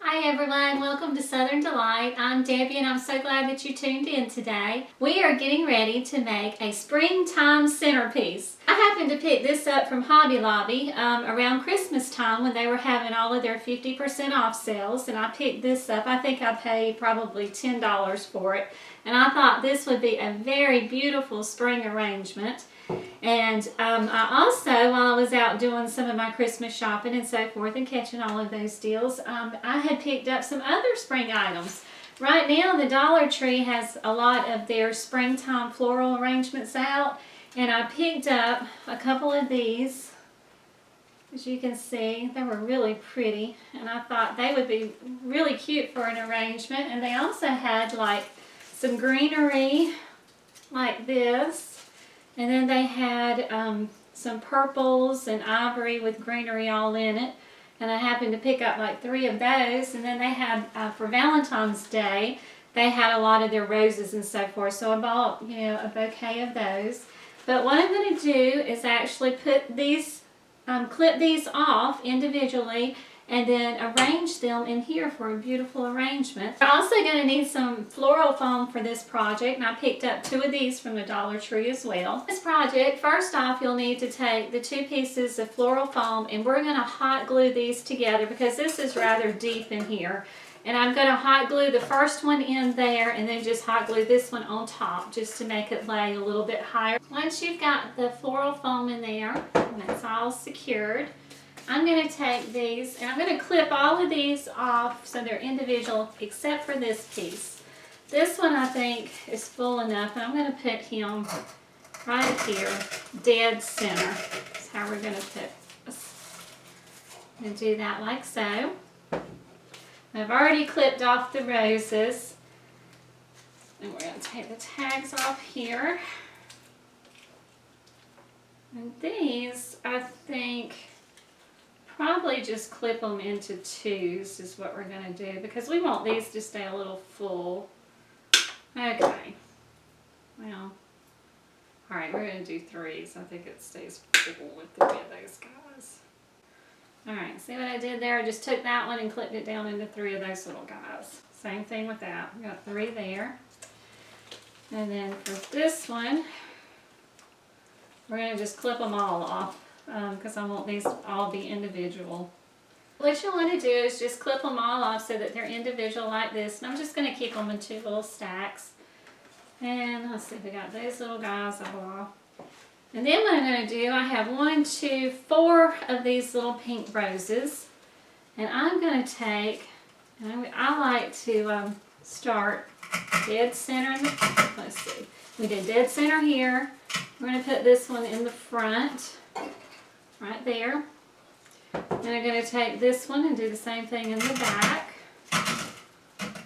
Hi everyone, welcome to Southern Delight. I'm Debbie and I'm so glad that you tuned in today. We are getting ready to make a springtime centerpiece. I happened to pick this up from Hobby Lobby around Christmas time when they were having all of their 50% off sales, and I picked this up. I think I paid probably $10 for it, and I thought this would be a very beautiful spring arrangement. And I also, while I was out doing some of my Christmas shopping and so forth and catching all of those deals, I had picked up some other spring items. Right now the Dollar Tree has a lot of their springtime floral arrangements out, and I picked up a couple of these. As you can see, they were really pretty, and I thought they would be really cute for an arrangement. And they also had like some greenery like this. And then they had some purples and ivory with greenery all in it. And I happened to pick up like 3 of those. And then they had, for Valentine's Day, they had a lot of their roses and so forth. So I bought, a bouquet of those. But what I'm going to do is actually put these, clip these off individually, and then arrange them in here for a beautiful arrangement. We're also going to need some floral foam for this project, and I picked up 2 of these from the Dollar Tree as well. This project, first off, you'll need to take the 2 pieces of floral foam, and we're going to hot glue these together because this is rather deep in here. And I'm going to hot glue the first one in there and then just hot glue this one on top just to make it lay a little bit higher. Once you've got the floral foam in there and it's all secured, I'm going to take these and I'm going to clip all of these off so they're individual except for this piece. This one I think is full enough, and I'm going to put him right here, dead center. That's how we're going to put this. I'm going to do that like so. I've already clipped off the roses, and we're going to take the tags off here. And these, I think, probably just clip them into 2s is what we're going to do, because we want these to stay a little full. Okay. Well, alright, we're going to do 3s. I think it stays full with 3 of those guys. Alright, see what I did there? I just took that one and clipped it down into 3 of those little guys. Same thing with that. We got 3 there. And then for this one, we're going to just clip them all off, because I want these to all be individual. What you want to do is just clip them all off so that they're individual like this. And I'm just going to keep them in 2 little stacks. And let's see, we got those little guys off. And then what I'm going to do, I have 1, 2, 4 of these little pink roses. And I'm going to take, and I like to start dead center in the, let's see, we did dead center here. We're going to put this one in the front, right there. And I'm going to take this one and do the same thing in the back.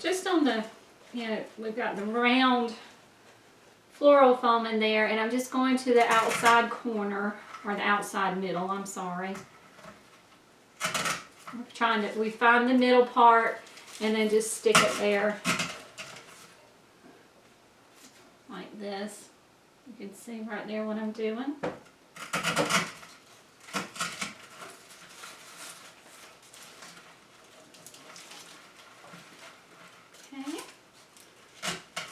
Just on the, we've got the round floral foam in there, and I'm just going to the outside corner, or the outside middle, I'm sorry. We find the middle part and then just stick it there like this. You can see right there what I'm doing. Okay.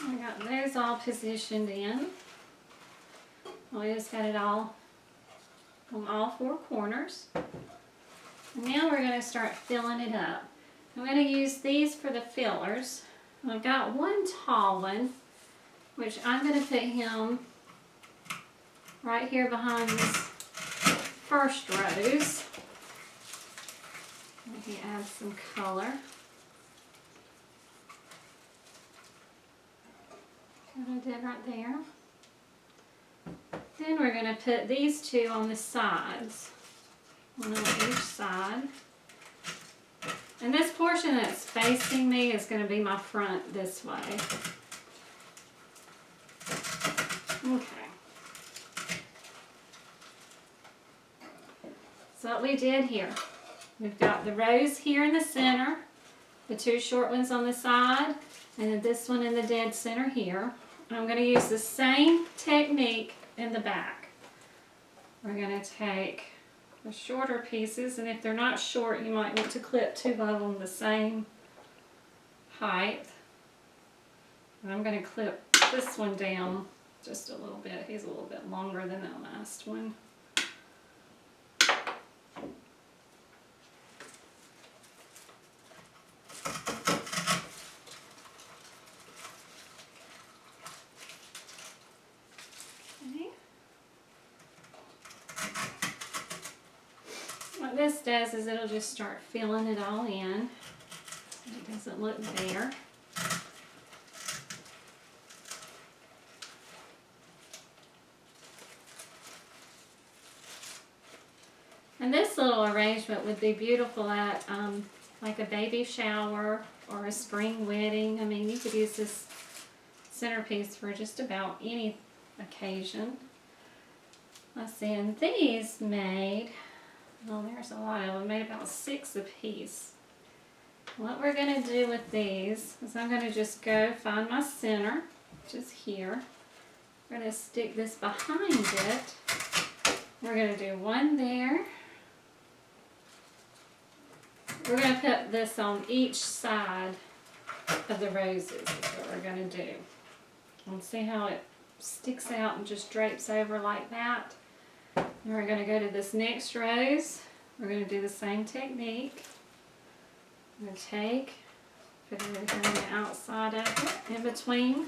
I got those all positioned in. We just got it all on all 4 corners. And now we're going to start filling it up. I'm going to use these for the fillers. I've got 1 tall one, which I'm going to put him right here behind this first rose. Maybe add some color. What I did right there. Then we're going to put these 2 on the sides, 1 on each side. And this portion that's facing me is going to be my front this way. Okay. So what we did here, we've got the rose here in the center, the 2 short ones on the side, and then this one in the dead center here. And I'm going to use the same technique in the back. We're going to take the shorter pieces, and if they're not short, you might want to clip two of them the same height. And I'm going to clip this one down just a little bit. He's a little bit longer than that last one. What this does is it'll just start filling it all in. It doesn't look bare. And this little arrangement would be beautiful at like a baby shower or a spring wedding. I mean, you could use this centerpiece for just about any occasion. Let's see, and these made, well, there's a lot of them, made about 6 a piece. What we're going to do with these is I'm going to just go find my center, which is here. We're going to stick this behind it. We're going to do one there. We're going to put this on each side of the roses is what we're going to do. And see how it sticks out and just drapes over like that. And we're going to go to this next rose. We're going to do the same technique. I'm going to put everything on the outside of it, in between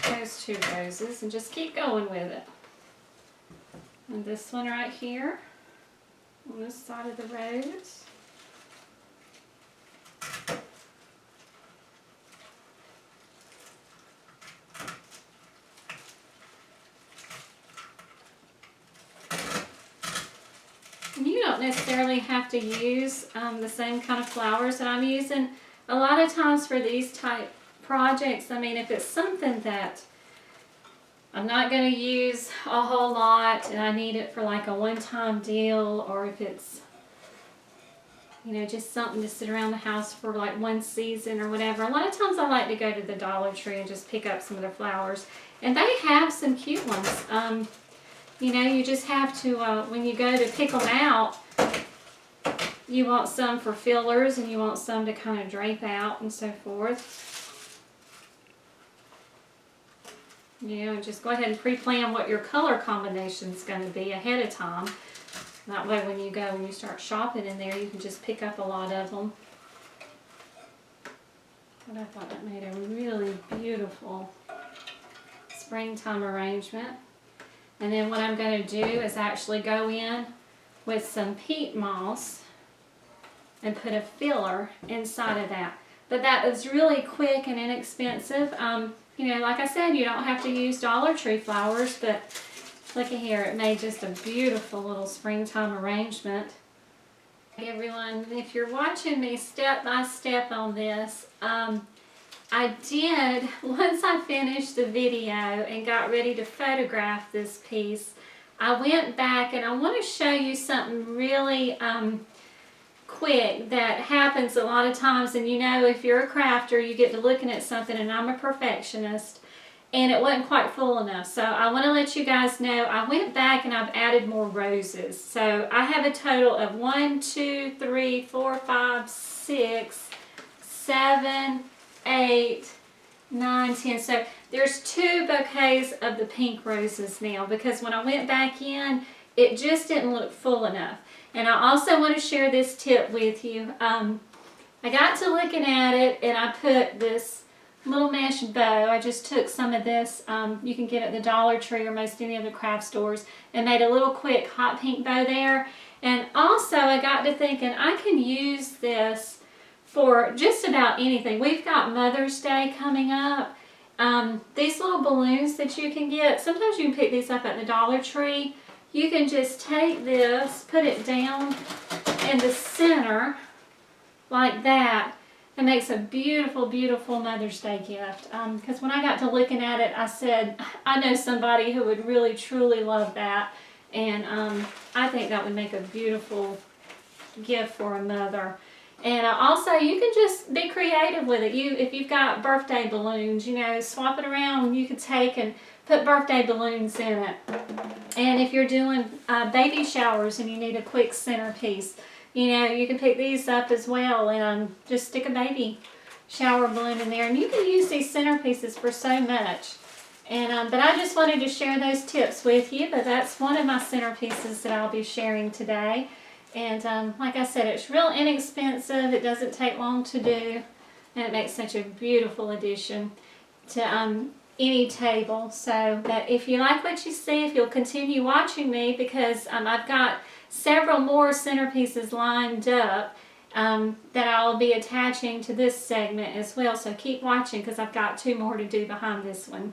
those two roses, and just keep going with it. And this one right here, on this side of the rose. You don't necessarily have to use the same kind of flowers that I'm using. A lot of times for these type projects, I mean, if it's something that I'm not going to use a whole lot and I need it for like a one-time deal, or if it's, you know, just something to sit around the house for like one season or whatever. A lot of times I like to go to the Dollar Tree and just pick up some of the flowers. And they have some cute ones. You know, you just have to, when you go to pick them out, you want some for fillers and you want some to kind of drape out and so forth. You know, just go ahead and pre-plan what your color combination is going to be ahead of time. That way when you go and you start shopping in there, you can just pick up a lot of them. But I thought that made a really beautiful springtime arrangement. And then what I'm going to do is actually go in with some peat moss and put a filler inside of that. But that is really quick and inexpensive. You know, like I said, you don't have to use Dollar Tree flowers, but look at here, it made just a beautiful little springtime arrangement. Hey everyone, if you're watching me step by step on this, I did, once I finished the video and got ready to photograph this piece, I went back and I want to show you something really quick that happens a lot of times. And you know, if you're a crafter, you get to looking at something, and I'm a perfectionist, and it wasn't quite full enough. So I want to let you guys know, I went back and I've added more roses. So I have a total of 1, 2, 3, 4, 5, 6, 7, 8, 9, 10. So there's 2 bouquets of the pink roses now, because when I went back in, it just didn't look full enough. And I also want to share this tip with you. I got to looking at it and I put this little mesh bow. I just took some of this, you can get at the Dollar Tree or most any other craft stores, and made a little quick hot pink bow there. And also I got to thinking I can use this for just about anything. We've got Mother's Day coming up. These little balloons that you can get, sometimes you can pick these up at the Dollar Tree. You can just take this, put it down in the center like that. It makes a beautiful, beautiful Mother's Day gift. Because when I got to looking at it, I said, I know somebody who would really, truly love that. And I think that would make a beautiful gift for a mother. And also, you can just be creative with it. If you've got birthday balloons, you know, swap it around. You could take and put birthday balloons in it. And if you're doing baby showers and you need a quick centerpiece, you know, you can pick these up as well and just stick a baby shower balloon in there. And you can use these centerpieces for so much. And but I just wanted to share those tips with you. But that's one of my centerpieces that I'll be sharing today. And like I said, it's real inexpensive. It doesn't take long to do. And it makes such a beautiful addition to any table. So that if you like what you see, if you'll continue watching me, because I've got several more centerpieces lined up that I'll be attaching to this segment as well. So keep watching, because I've got 2 more to do behind this one.